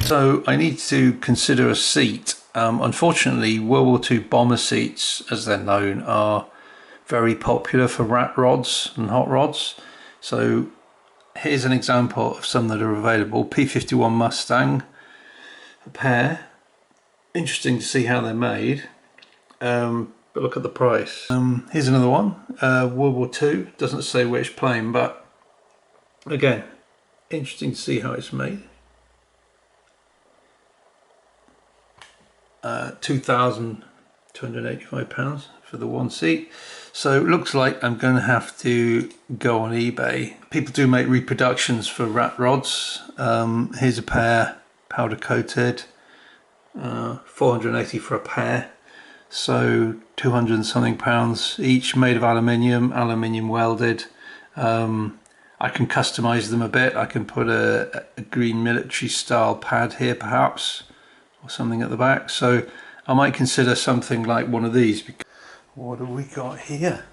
So I need to consider a seat. Unfortunately, World War II bomber seats, as they're known, are very popular for rat rods and hot rods. So here's an example of some that are available. P-51 Mustang, a pair. Interesting to see how they're made, but look at the price. Here's another one, World War II, doesn't say which plane, but again, interesting to see how it's made. £2,285 for the one seat. So it looks like I'm going to have to go on eBay. People do make reproductions for rat rods. Here's a pair, powder coated, 480 for a pair, so 200 and something pounds each, made of aluminium welded. I can customize them a bit. I can put a green military style pad here perhaps, or something at the back. So I might consider something like one of these. What have we got here?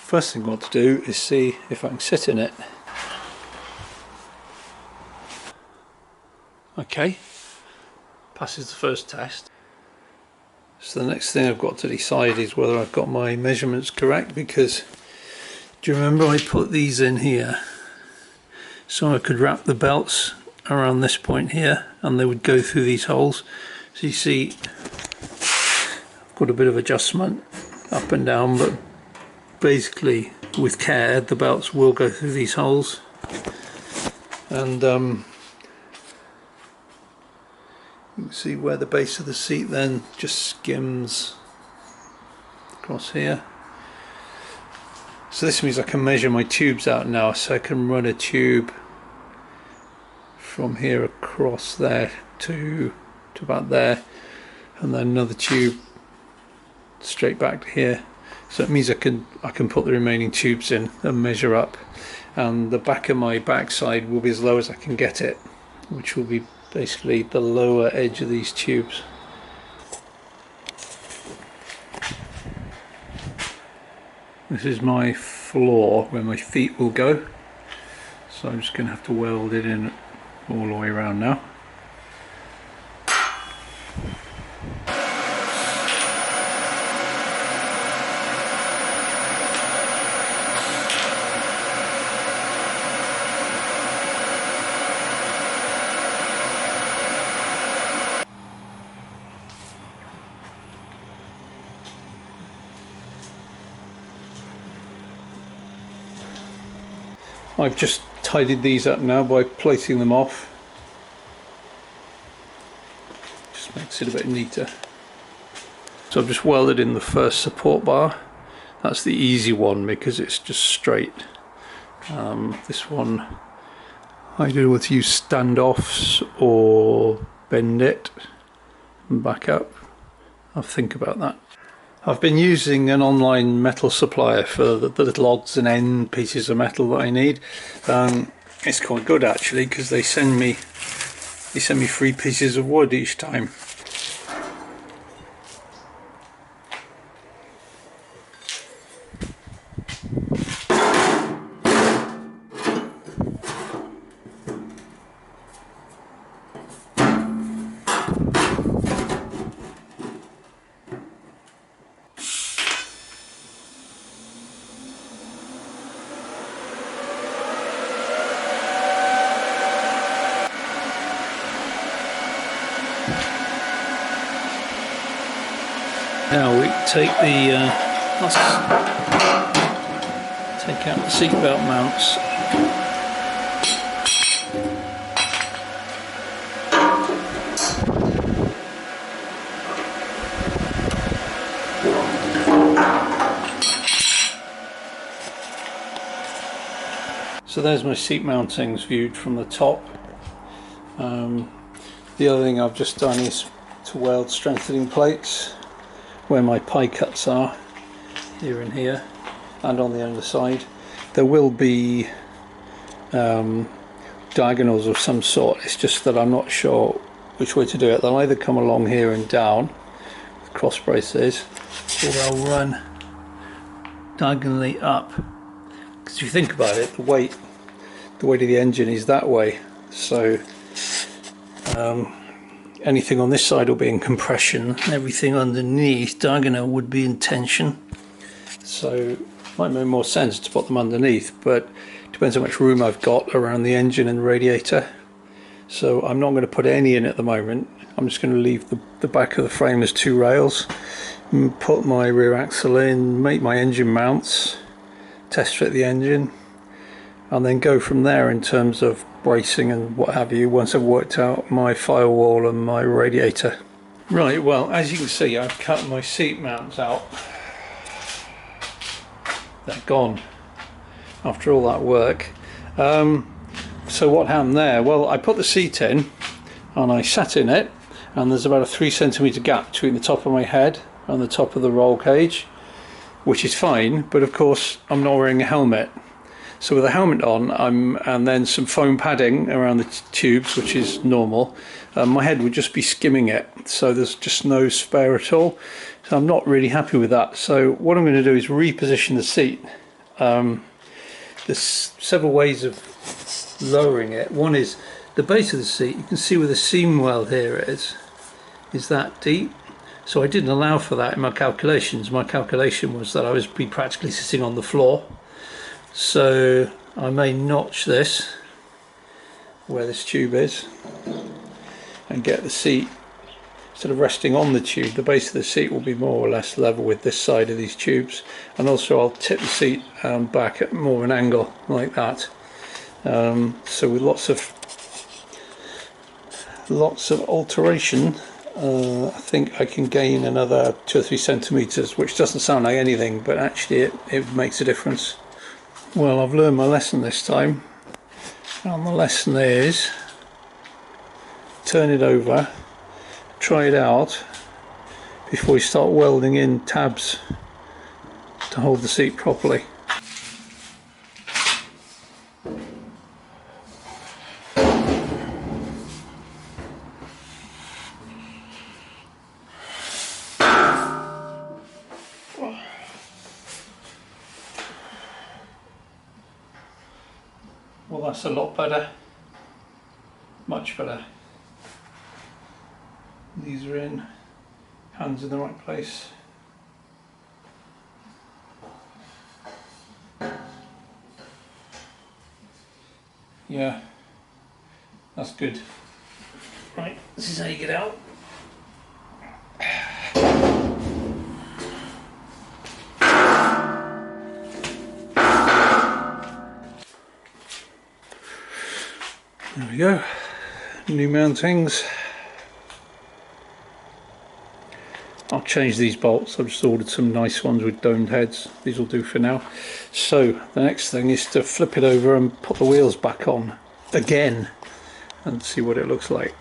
First thing I want to do is see if I can sit in it. Okay, passes the first test. So the next thing I've got to decide is whether I've got my measurements correct, because do you remember I put these in here so I could wrap the belts around this point here and they would go through these holes. So you see I've got a bit of adjustment up and down, but basically with care the belts will go through these holes. And you can see where the base of the seat then just skims across here. So this means I can measure my tubes out now, so I can run a tube from here across there to about there, and then another tube straight back to here. So it means I can put the remaining tubes in and measure up, and the back of my backside will be as low as I can get it, which will be basically the lower edge of these tubes. This is my floor where my feet will go, so I'm just going to have to weld it in all the way around now. I've just tidied these up now by plating them off. Just makes it a bit neater. So I've just welded in the first support bar. That's the easy one because it's just straight. This one I do with use standoffs or bend it and back up. I'll think about that. I've been using an online metal supplier for the little odds and end pieces of metal that I need. It's quite good actually, because they send me 3 pieces of wood each time. Now we take take out the seatbelt mounts. So there's my seat mountings viewed from the top. The other thing I've just done is to weld strengthening plates where my pie cuts are, here and here, and on the underside. There will be diagonals of some sort. It's just that I'm not sure which way to do it. They'll either come along here and down with cross braces, or they'll run diagonally up. Because if you think about it, the weight of the engine is that way, so anything on this side will be in compression, everything underneath diagonal would be in tension. So it might make more sense to put them underneath, but it depends how much room I've got around the engine and radiator. So I'm not going to put any in at the moment. I'm just going to leave the back of the frame as 2 rails, and put my rear axle in, make my engine mounts, test fit the engine, and then go from there in terms of bracing and what have you, once I've worked out my firewall and my radiator. Right, well, as you can see, I've cut my seat mounts out. They're gone after all that work. So what happened there? Well, I put the seat in and I sat in it, and there's about a 3 centimeter gap between the top of my head and the top of the roll cage, which is fine, but of course I'm not wearing a helmet. So with a helmet on, and then some foam padding around the tubes, which is normal, my head would just be skimming it, so there's just no spare at all. So I'm not really happy with that. So what I'm going to do is reposition the seat. There's several ways of lowering it. One is the base of the seat. You can see where the seam weld here is that deep. So I didn't allow for that in my calculations. My calculation was that I was be practically sitting on the floor. So I may notch this where this tube is and get the seat, instead of resting on the tube, the base of the seat will be more or less level with this side of these tubes, and also I'll tip the seat back at more of an angle like that. So with lots of alteration, I think I can gain another 2 or 3 centimeters, which doesn't sound like anything, but actually it makes a difference. Well, I've learned my lesson this time, and the lesson is turn it over, try it out before you start welding in tabs to hold the seat properly. Well, that's a lot better, much better. These are in, hands in the right place. Yeah, that's good. Right, this is how you get out. There we go, new mountings. I'll change these bolts. I've just ordered some nice ones with domed heads. These will do for now. So the next thing is to flip it over and put the wheels back on again and see what it looks like.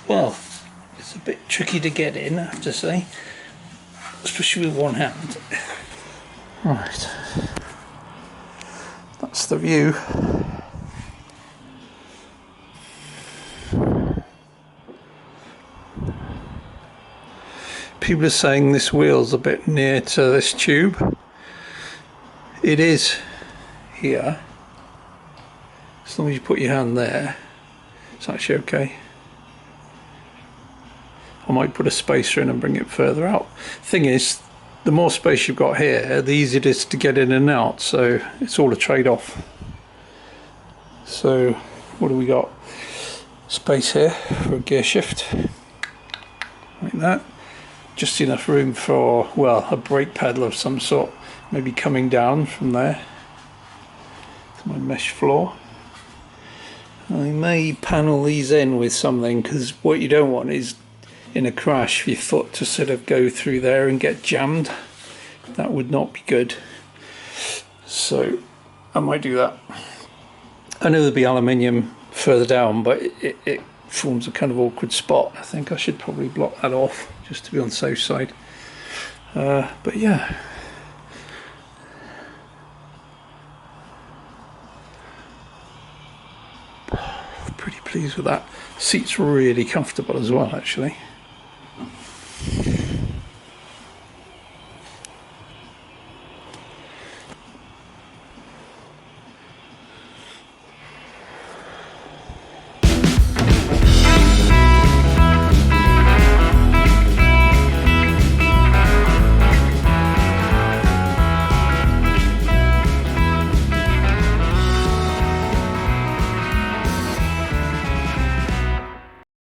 Well, it's a bit tricky to get in, I have to say, especially with one hand. Right, that's the view. People are saying this wheel's a bit near to this tube. It is here. As long as you put your hand there, it's actually okay. I might put a spacer in and bring it further out. Thing is, the more space you've got here, the easier it is to get in and out, so it's all a trade-off. So what do we got? Space here for a gear shift, like that. Just enough room for, well, a brake pedal of some sort, maybe coming down from there to my mesh floor. I may panel these in with something, because what you don't want is in a crash for your foot to sort of go through there and get jammed. That would not be good. So I might do that. I know there'll be aluminium further down, but it forms a kind of awkward spot. I think I should probably block that off just to be on the safe side. But yeah. Pretty pleased with that. Seat's really comfortable as well, actually.